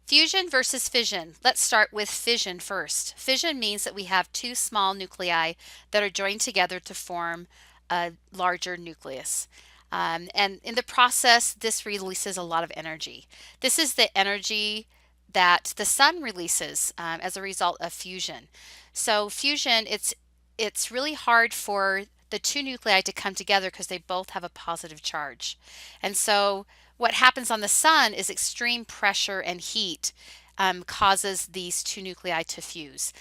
Fusion versus fission. Let's start with fission first. Fission means that we have two small nuclei that are joined together to form a larger nucleus. And in the process, this releases a lot of energy. This is the energy that the sun releases as a result of fusion. So fusion, it's really hard for the two nuclei to come together because they both have a positive charge. And so what happens on the sun is extreme pressure and heat causes these two nuclei to fuse.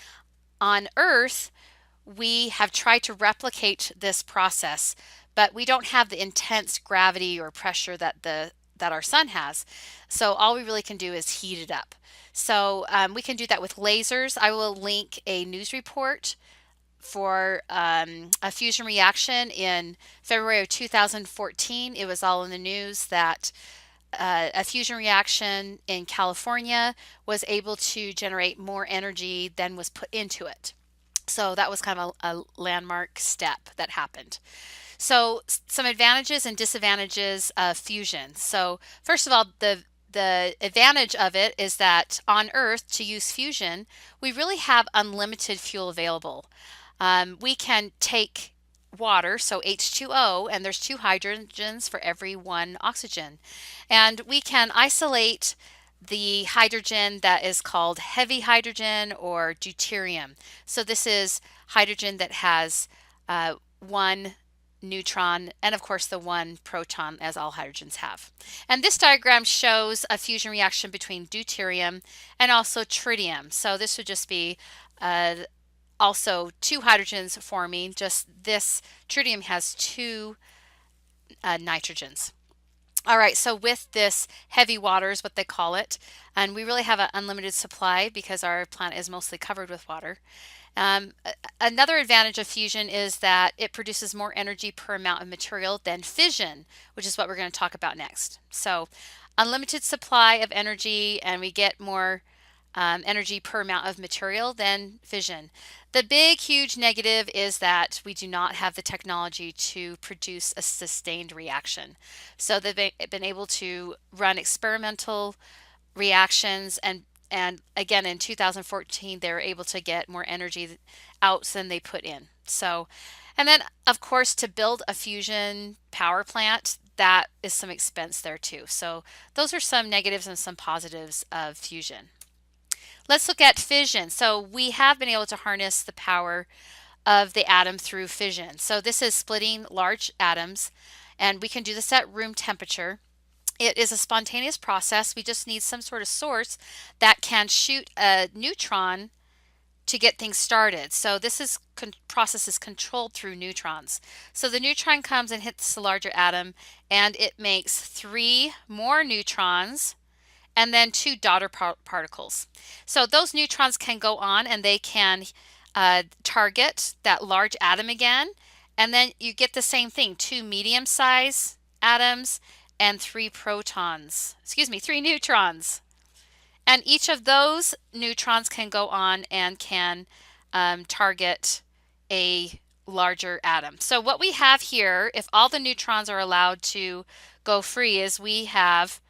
On Earth, we have tried to replicate this process, but we don't have the intense gravity or pressure that our sun has. So all we really can do is heat it up. So we can do that with lasers. I will link a news report for a fusion reaction in February of 2014. It was all in the news that a fusion reaction in California was able to generate more energy than was put into it. So that was kind of a landmark step that happened. So some advantages and disadvantages of fusion. So first of all, the advantage of it is that on Earth, to use fusion, we really have unlimited fuel available. We can take water, so H2O, and there's two hydrogens for every one oxygen. And we can isolate the hydrogen that is called heavy hydrogen or deuterium. So this is hydrogen that has one neutron and of course the one proton, as all hydrogens have. And this diagram shows a fusion reaction between deuterium and also tritium. So this would just be also two hydrogens forming, just this tritium has two nitrogens. All right, so with this heavy water is what they call it, and we really have an unlimited supply because our planet is mostly covered with water. Another advantage of fusion is that it produces more energy per amount of material than fission, which is what we're going to talk about next. So unlimited supply of energy, and we get more energy per amount of material than fission. The big, huge negative is that we do not have the technology to produce a sustained reaction. So they've been able to run experimental reactions, and again in 2014 they were able to get more energy out than they put in. So, and then of course to build a fusion power plant, that is some expense there too. So those are some negatives and some positives of fusion. Let's look at fission. So we have been able to harness the power of the atom through fission. So this is splitting large atoms, and we can do this at room temperature. It is a spontaneous process. We just need some sort of source that can shoot a neutron to get things started. So this process is controlled through neutrons. So the neutron comes and hits the larger atom, and it makes three more neutrons and then two daughter particles. So those neutrons can go on and they can target that large atom again, and then you get the same thing, two medium-sized atoms and three neutrons. And each of those neutrons can go on and can target a larger atom. So what we have here, if all the neutrons are allowed to go free, is we have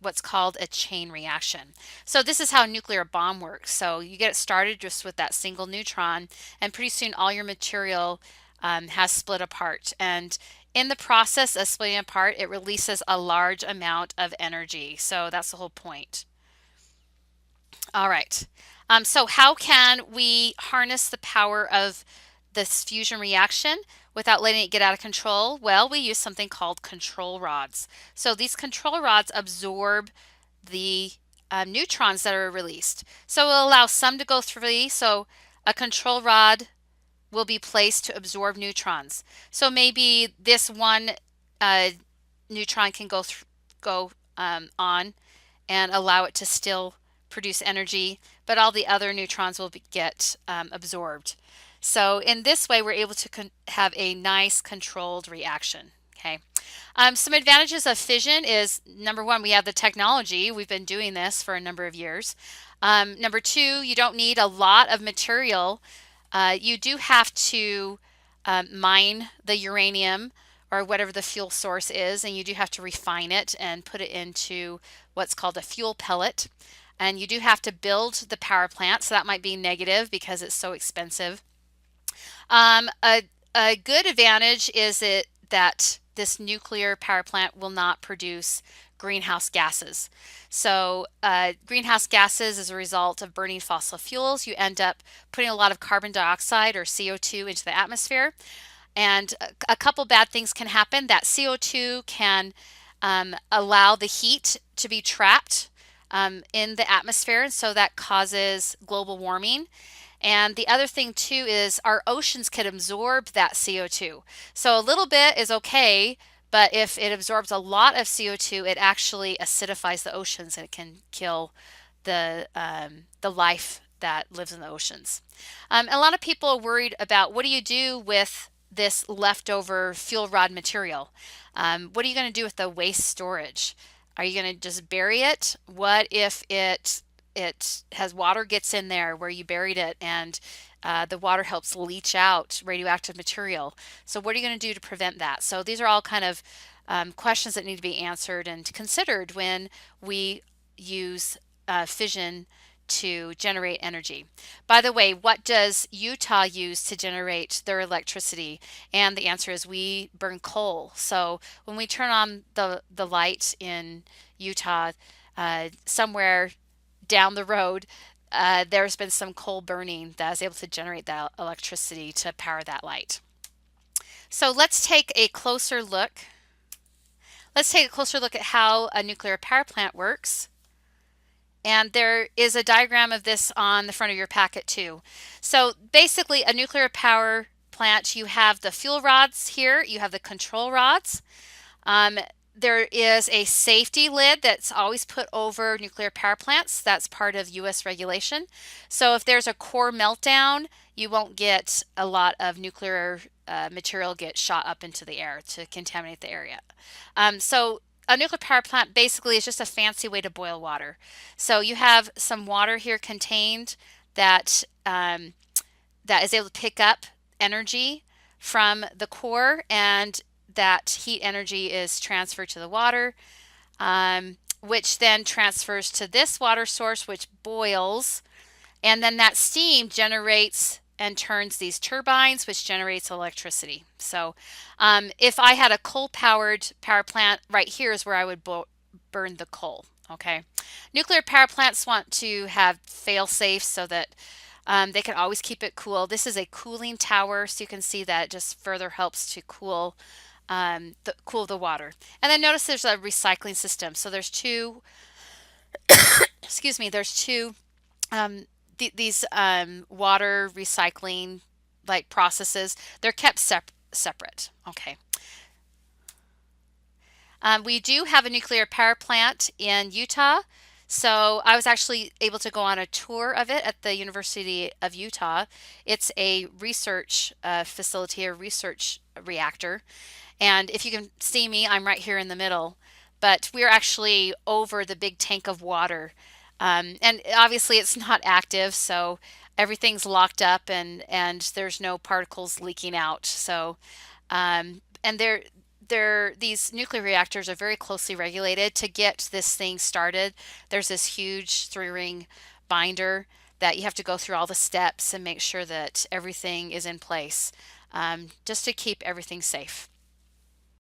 what's called a chain reaction. So this is how a nuclear bomb works. So you get it started just with that single neutron, and pretty soon all your material has split apart. And in the process of splitting apart, it releases a large amount of energy. So that's the whole point. All right. So how can we harness the power of this fusion reaction without letting it get out of control? Well, we use something called control rods. So these control rods absorb the neutrons that are released. So it will allow some to go free. So a control rod will be placed to absorb neutrons. So maybe this one neutron can go on and allow it to still produce energy, but all the other neutrons will get absorbed. So in this way, we're able to have a nice controlled reaction. Okay. Some advantages of fission is, number one, we have the technology. We've been doing this for a number of years. Number two, you don't need a lot of material. You do have to mine the uranium or whatever the fuel source is, and you do have to refine it and put it into what's called a fuel pellet. and you do have to build the power plant, so that might be negative because it's so expensive. Um, a, a good advantage is that this nuclear power plant will not produce greenhouse gases. So, greenhouse gases, as a result of burning fossil fuels, you end up putting a lot of carbon dioxide or CO2 into the atmosphere. And a couple bad things can happen. That CO2 can allow the heat to be trapped in the atmosphere, and so that causes global warming. And the other thing too is our oceans can absorb that CO2. So a little bit is okay, but if it absorbs a lot of CO2, it actually acidifies the oceans and it can kill the life that lives in the oceans. A lot of people are worried about what do you do with this leftover fuel rod material? What are you going to do with the waste storage? Are you going to just bury it? What if it has water gets in there where you buried it and the water helps leach out radioactive material? So what are you going to do to prevent that? So these are all kind of questions that need to be answered and considered when we use fission to generate energy. By the way, what does Utah use to generate their electricity? And the answer is we burn coal. So when we turn on the light in Utah, somewhere down the road, there's been some coal burning that is able to generate that electricity to power that light. So let's take a closer look. Let's take a closer look at how a nuclear power plant works. And there is a diagram of this on the front of your packet too. So basically, a nuclear power plant, you have the fuel rods here, you have the control rods. There is a safety lid that's always put over nuclear power plants. That's part of US regulation. So if there's a core meltdown, you won't get a lot of nuclear material get shot up into the air to contaminate the area. So a nuclear power plant basically is just a fancy way to boil water. So you have some water here contained that that is able to pick up energy from the core, and that heat energy is transferred to the water, which then transfers to this water source, which boils, and then that steam generates and turns these turbines, which generates electricity. So if I had a coal-powered power plant, right here is where I would burn the coal. Okay. Nuclear power plants want to have fail-safe so that they can always keep it cool. This is a cooling tower, so you can see that it just further helps to cool cool the water. And then notice there's a recycling system. So there's two, excuse me, there's two these water recycling like processes. They're kept separate. Okay. We do have a nuclear power plant in Utah. So I was actually able to go on a tour of it at the University of Utah. It's a research facility, a research reactor. And if you can see me, I'm right here in the middle, but we're actually over the big tank of water. And obviously it's not active, so everything's locked up and there's no particles leaking out. So, and these nuclear reactors are very closely regulated. To get this thing started, there's this huge 3-ring binder that you have to go through all the steps and make sure that everything is in place, just to keep everything safe.